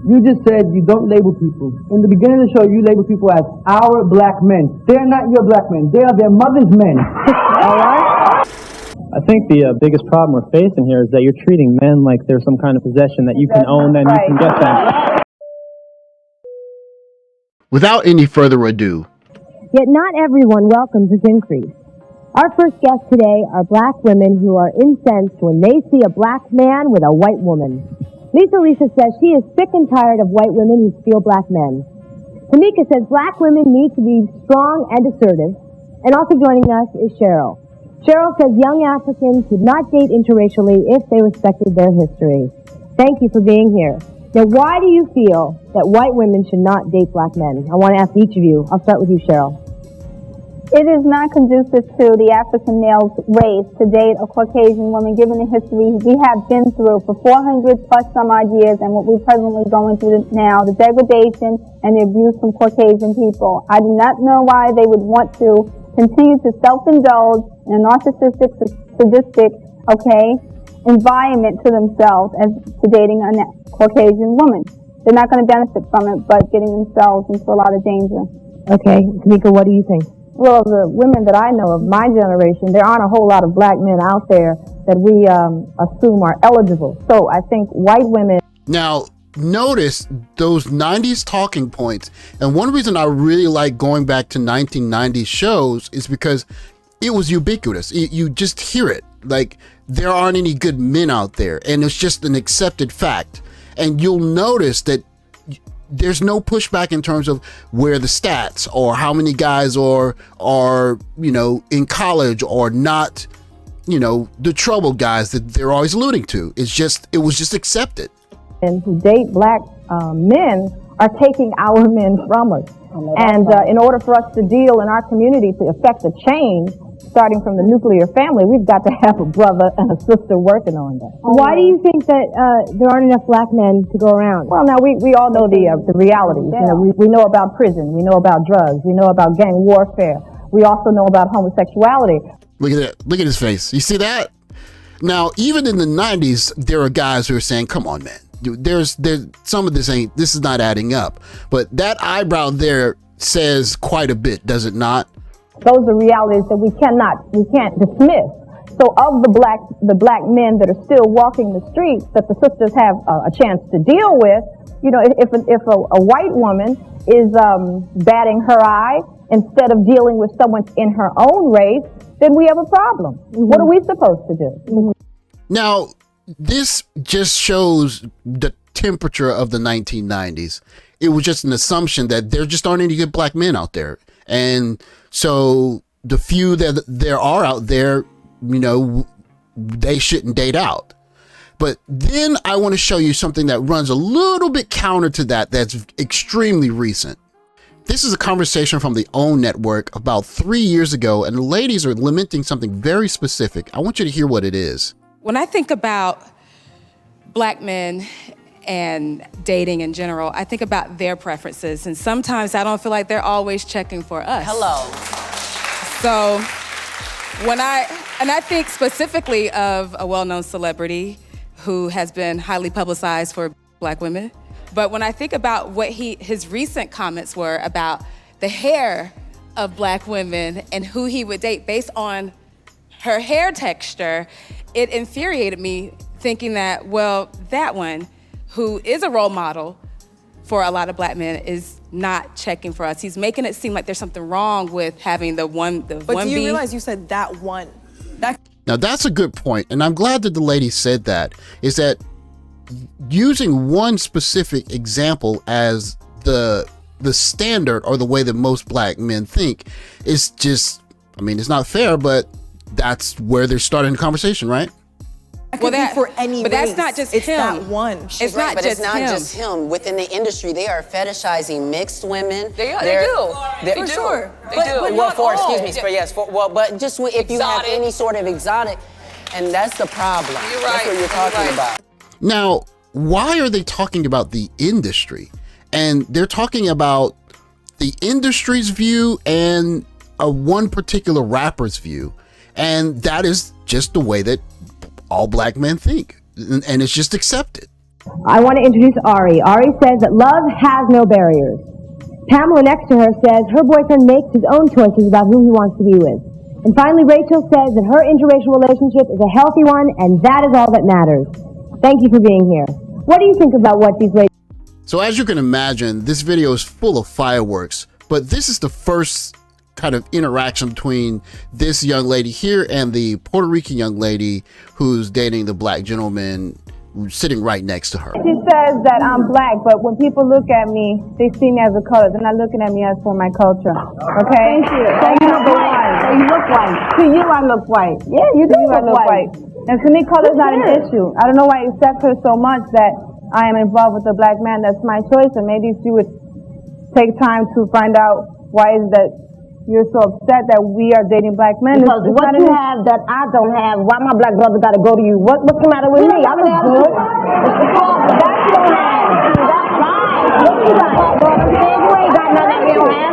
You just said you don't label people. In the beginning of the show, you label people as our black men. They're not your black men. They are their mother's men. All right? I think the biggest problem we're facing here is that you're treating men like they're some kind of possession that you can own and you can get them. Without any further ado. Yet not everyone welcomes this increase. Our first guests today are black women who are incensed when they see a black man with a white woman. Lisa says she is sick and tired of white women who steal black men. Tamika says black women need to be strong and assertive. And also joining us is Cheryl. Cheryl says young Africans should not date interracially if they respected their history. Thank you for being here. Now, why do you feel that white women should not date black men? I want to ask each of you. I'll start with you, Cheryl. It is not conducive to the African male's race to date a Caucasian woman, given the history we have been through for 400 plus some odd years and what we're presently going through now, the degradation and the abuse from Caucasian people. I do not know why they would want to continue to self-indulge in a narcissistic, sadistic, environment to themselves as to dating a Caucasian woman. They're not going to benefit from it, but getting themselves into a lot of danger. Okay, Tamika, what do you think? Well, the women that I know of my generation, there aren't a whole lot of black men out there that we assume are eligible. So I think white women... Now, notice those 90s talking points. And one reason I really like going back to 1990s shows is because it was ubiquitous. You just hear it. Like, there aren't any good men out there. And it's just an accepted fact. And you'll notice that there's no pushback in terms of where the stats or how many guys are in college or not, the troubled guys that they're always alluding to. It was just accepted. And who date black men are taking our men from us. And in order for us to deal in our community to effect a change, starting from the nuclear family, we've got to have a brother and a sister working on that. Why do you think that there aren't enough black men to go around? Well, now we all know the realities. Yeah. We know about prison. We know about drugs. We know about gang warfare. We also know about homosexuality. Look at that. Look at his face. You see that? Now, even in the 90s, there are guys who are saying, come on, man. There's some of this is not adding up. But that eyebrow there says quite a bit, does it not? Those are realities that we can't dismiss. So of the black men that are still walking the streets that the sisters have a chance to deal with, if a white woman is batting her eye instead of dealing with someone in her own race, then we have a problem. Mm-hmm. What are we supposed to do? Mm-hmm. Now, this just shows the temperature of the 1990s. It was just an assumption that there just aren't any good black men out there. And so the few that there are out there, they shouldn't date out. But then I want to show you something that runs a little bit counter to that, that's extremely recent. This is a conversation from the OWN network about 3 years ago, and the ladies are lamenting something very specific. I want you to hear what it is. When I think about black men and dating in general, I think about their preferences, and sometimes I don't feel like they're always checking for us. Hello. So I think specifically of a well-known celebrity who has been highly publicized for black women. But when I think about what his recent comments were about the hair of black women and who he would date based on her hair texture, it infuriated me thinking that, well, that one, who is a role model for a lot of black men, is not checking for us. He's making it seem like there's something wrong with having the one B. But do you realize you said that one? Now that's a good point, and I'm glad that the lady said that, is that using one specific example as the standard or the way that most black men think is just, it's not fair, but that's where they're starting the conversation, right? That could be for any but race. That's not just it's him. That one. It's right, but it's not just him. Within the industry, they are fetishizing mixed women. They do. For sure. They do. But just if you have any sort of exotic, and that's the problem. You're right. That's what you're talking about. Now, why are they talking about the industry? And they're talking about the industry's view and one particular rapper's view. And that is just the way that all black men think. And it's just accepted. I want to introduce Ari. Ari says that love has no barriers. Pamela next to her says her boyfriend makes his own choices about who he wants to be with. And finally, Rachel says that her interracial relationship is a healthy one, and that is all that matters. Thank you for being here. What do you think about what these ladies... So as you can imagine, this video is full of fireworks, but this is the first kind of interaction between this young lady here and the Puerto Rican young lady who's dating the black gentleman sitting right next to her. She says that I'm black, but when people look at me, they see me as a color. They're not looking at me as for my culture. Okay? Thank you. So you look white. So you look white. To you, I look white. Yeah, you do look white. And to me, color is not an issue. I don't know why it upsets her so much that I am involved with a black man. That's my choice, and maybe she would take time to find out why is that you're so upset that we are dating black men. Because what you have that I don't have, why my black brother got to go to you? What's the matter with me? I look good. It's the problem. That's what you have. That's right. What you got? You ain't got nothing that we don't have.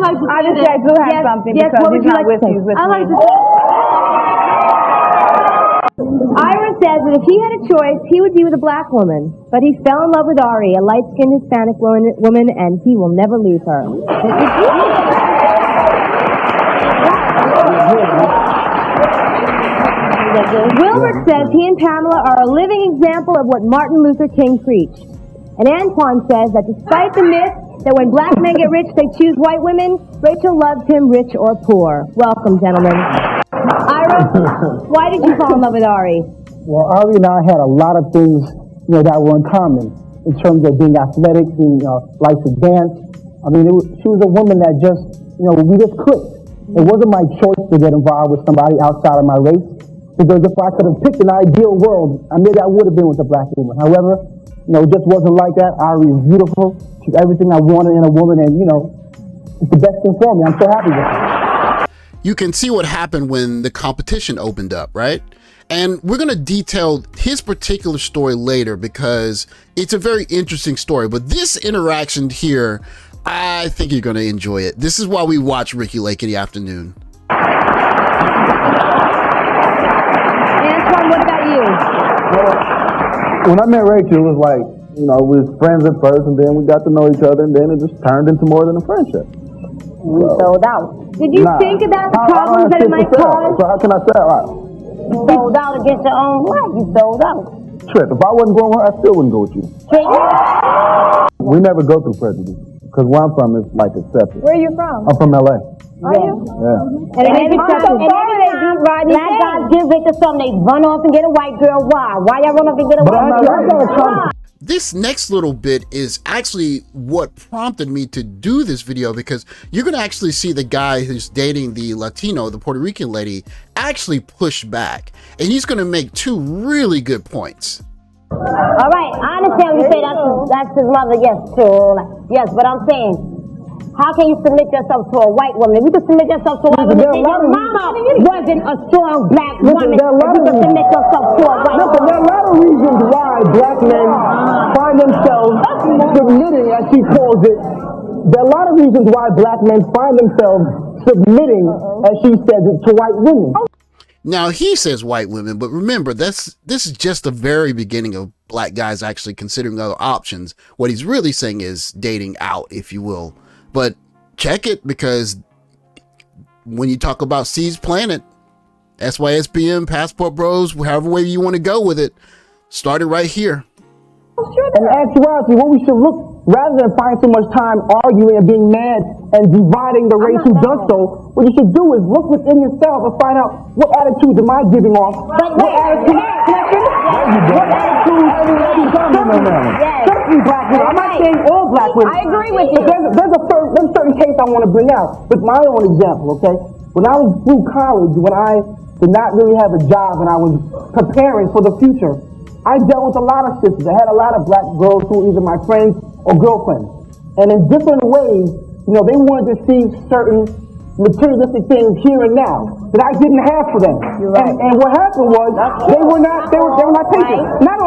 I just say I do have something because he's not with you. He's with me. Ira says that if he had a choice, he would be with a black woman. But he fell in love with Ari, a light-skinned Hispanic woman, and he will never leave her. Wilbert says he and Pamela are a living example of what Martin Luther King preached. And Antoine says that despite the myth that when black men get rich, they choose white women, Rachel loves him rich or poor. Welcome, gentlemen. Ira, why did you fall in love with Ari? Well, Ari and I had a lot of things, that were in common in terms of being athletic, being likes to dance. I mean, she was a woman that just, we just clicked. It wasn't my choice to get involved with somebody outside of my race, because if I could have picked an ideal world, maybe I would have been with a black woman. However, it just wasn't like that. Ari is beautiful. She's everything I wanted in a woman, and it's the best thing for me. I'm so happy with her. You can see what happened when the competition opened up, right? And we're going to detail his particular story later because it's a very interesting story. But this interaction here, I think you're going to enjoy it. This is why we watch Ricky Lake in the afternoon. Antoine, what about you? Well, when I met Rachel, it was like, we was friends at first, and then we got to know each other, and then it just turned into more than a friendship. We sold out. Did you think about the problems that it might cause? So how can I sell out? You sold out against your own wife. You sold out. Trip, if I wasn't going with her, I still wouldn't go with you. We never go through prejudice, because where I'm from is like accepted. Where are you from? I'm from LA. Are you? Yeah. And every time black guys get rich or something, they run off and get a white girl. Why? Why y'all run off and get a white girl? This next little bit is actually what prompted me to do this video, because you're going to actually see the guy who's dating the Latino, the Puerto Rican lady, actually push back. And he's going to make two really good points. All right, I understand when you say that's his mother, yes, too. Yes, but I'm saying, how can you submit yourself to a white woman? If you can submit yourself to a white woman, your mama wasn't a strong black woman. If you can submit yourself to a white woman. There are a lot of reasons why black men find themselves submitting, as she calls it. There are a lot of reasons why black men find themselves submitting, as she says it, to white women. Now, he says white women, but remember, this is just the very beginning of black guys actually considering other options. What he's really saying is dating out, if you will. But check it, because when you talk about C's Planet, SYSBM, Passport Bros, however way you want to go with it, started right here. In actuality, what we should look, rather than find so much time arguing and being mad and dividing the race who does so, what you should do is look within yourself and find out what attitudes am I giving off? What attitudes? Certainly black women. I'm not saying all black women. I agree with you. There's a certain case I want to bring out with my own example, okay? When I was through college, when I did not really have a job and I was preparing for the future, I dealt with a lot of sisters. I had a lot of black girls who were either my friends or girlfriends. And in different ways, they wanted to see certain materialistic things here and now that I didn't have for them. You're right. And what happened was they were not patient. Not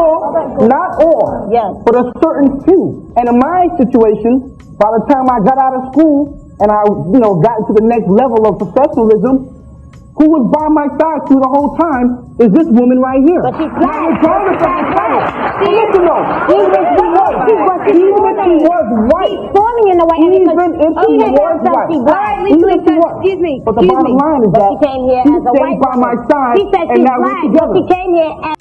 all, yes, but a certain few. And in my situation, by the time I got out of school and I, got into the next level of professionalism, who was by my side through the whole time is this woman right here. But she's black. Regardless of the title. Listen though, even if she was white, Forming in the white. even if she was white, Excuse me. but the bottom line is that she came here she as a stayed white by my woman. side, She said and she's now we're black, but together. she came here as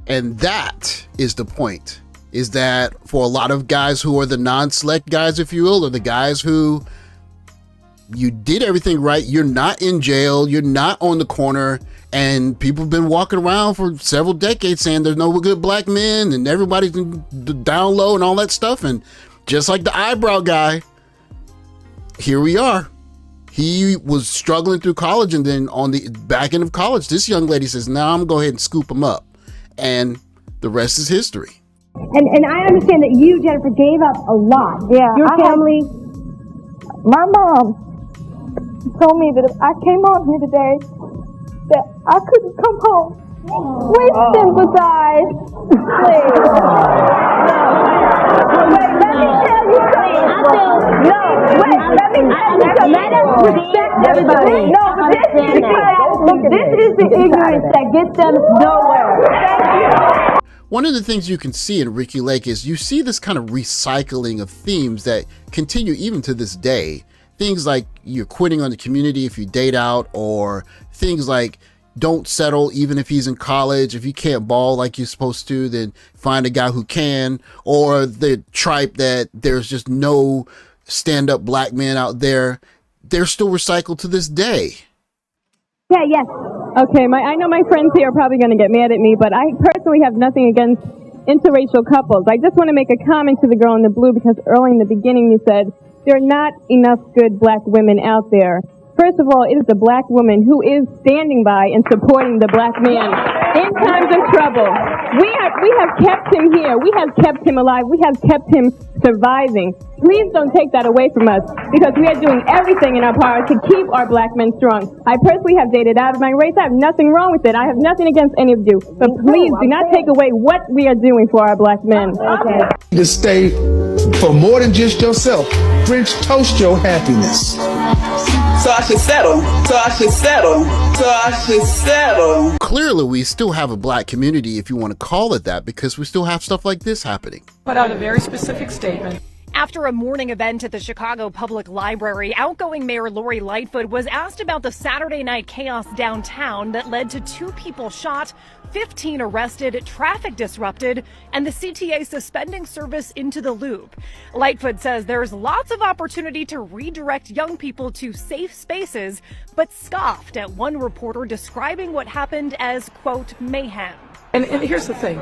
And that is the point, is that for a lot of guys who are the non-select guys, if you will, or the guys who you did everything right, you're not in jail, you're not on the corner, and people have been walking around for several decades saying there's no good black men and everybody's down low and all that stuff. And just like the eyebrow guy, here we are. He was struggling through college, and then on the back end of college, this young lady says, "Now I'm gonna go ahead and scoop him up," and the rest is history. and I understand that you, Jennifer, gave up a lot. Yeah, Your I family. My mom told me that if I came out here today, that I couldn't come home. We sympathize. Please. Wait, let me tell you something. Let me tell you something. Let us respect everybody. No, this is the ignorance that gets them nowhere. Thank you. One of the things you can see in Ricky Lake is you see this kind of recycling of themes that continue even to this day. Things like you're quitting on the community if you date out, or things like don't settle even if he's in college. If you can't ball like you're supposed to, then find a guy who can. Or the tripe that there's just no stand-up black men out there. They're still recycled to this day. Yeah, yes. Okay, I know my friends here are probably going to get mad at me, but I personally have nothing against interracial couples. I just want to make a comment to the girl in the blue, because early in the beginning you said there are not enough good black women out there. First of all, it is the black woman who is standing by and supporting the black man in times of trouble. We have kept him here. We have kept him alive. We have kept him surviving. Please don't take that away from us, because we are doing everything in our power to keep our black men strong. I personally have dated out of my race. I have nothing wrong with it. I have nothing against any of you. But please do not take away what we are doing for our black men. Okay. To stay for more than just yourself. French toast your happiness. So I should settle. So I should settle. So I should settle. Clearly, we still have a black community, if you want to call it that, because we still have stuff like this happening. Put out a very specific statement. After a morning event at the Chicago Public Library, outgoing Mayor Lori Lightfoot was asked about the Saturday night chaos downtown that led to 2 people shot, 15 arrested, traffic disrupted, and the CTA suspending service into the Loop. Lightfoot says there's lots of opportunity to redirect young people to safe spaces, but scoffed at one reporter describing what happened as, quote, mayhem. And here's the thing,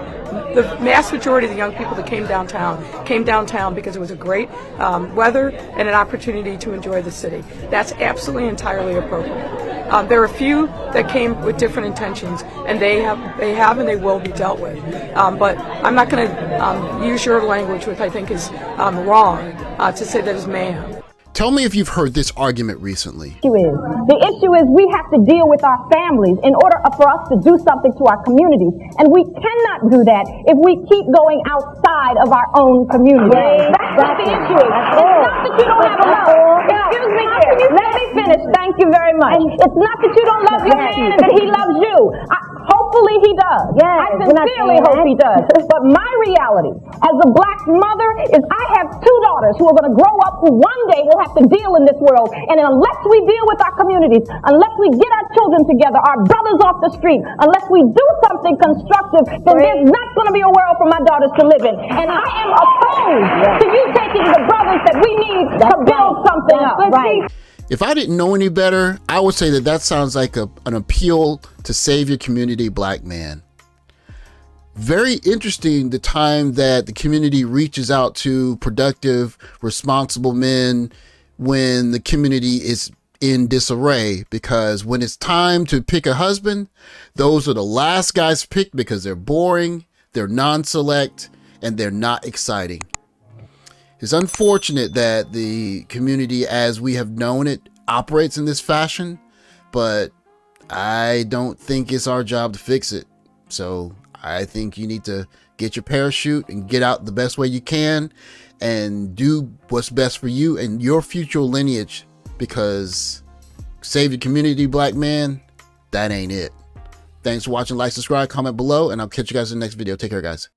the mass majority of the young people that came downtown because it was a great weather and an opportunity to enjoy the city. That's absolutely entirely appropriate. There are a few that came with different intentions, and they have and they will be dealt with. But I'm not going to use your language, which I think is wrong, to say that is mayhem. Tell me if you've heard this argument recently. The issue is we have to deal with our families in order for us to do something to our communities. And we cannot do that if we keep going outside of our own community. That's what the issue is. It's not that you don't have a love. Excuse me, let me finish. Thank you very much. It's not that you don't love your man and that he loves you. Hopefully he does. I sincerely hope he does. But my reality as a black mother is I have 2 daughters who are going to grow up who one day will have to deal in this world. And unless we deal with our communities, unless we get our children together, our brothers off the street, unless we do something constructive, then there's not going to be a world for my daughters to live in. And I am opposed to you taking the brothers that we need to build something up. If I didn't know any better, I would say that sounds like an appeal to save your community, black man. Very interesting, the time that the community reaches out to productive, responsible men when the community is in disarray, because when it's time to pick a husband, those are the last guys picked because they're boring, they're non-select, and they're not exciting. It's unfortunate that the community as we have known it operates in this fashion, but I don't think it's our job to fix it. So I think you need to get your parachute and get out the best way you can and do what's best for you and your future lineage, because save your community, black man, that ain't it. Thanks for watching. Like, subscribe, comment below, and I'll catch you guys in the next video. Take care, guys.